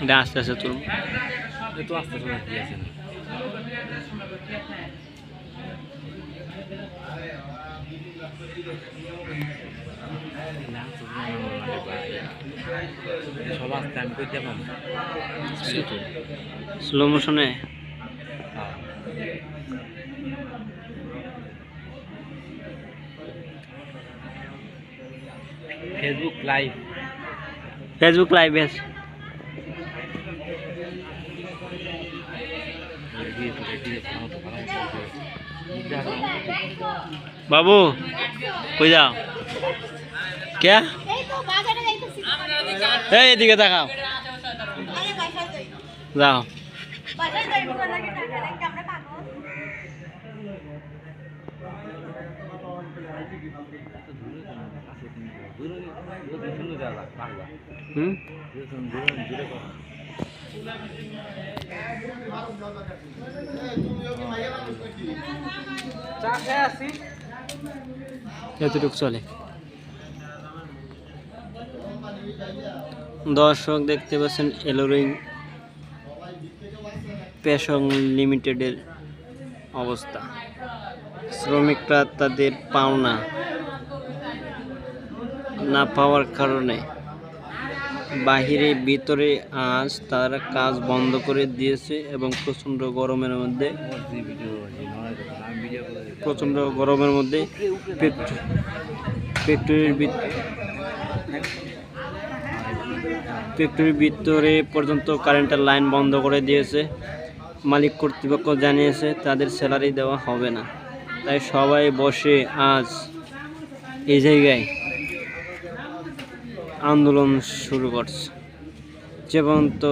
এটা আস্তে আস্তে তুলব। তো আস্তে আস্তে দিয়েছে সব আস্তে আমি করতে পারবো স্লো মোশনে ফেসবুক লাইভ আছে। বাবু কই যাও? কে? এই এদিকে তাকাও, যাও। হুম এতটুকু চলে। দর্শক দেখতে পাচ্ছেন এলোরিং পেশং লিমিটেডের অবস্থা। শ্রমিকরা তাদের পাওনা না পাওয়ার কারণে বাহিরে ভিতরে আজ তারা কাজ বন্ধ করে দিয়েছে এবং প্রচণ্ড গরমের মধ্যে ফ্যাক্টরির ভিতরে পর্যন্ত কারেন্টের লাইন বন্ধ করে দিয়েছে। মালিক কর্তৃপক্ষ জানিয়েছে তাদের স্যালারি দেওয়া হবে না, তাই সবাই বসে আজ এই জায়গায় আন্দোলন শুরু করছে। যে পর্যন্ত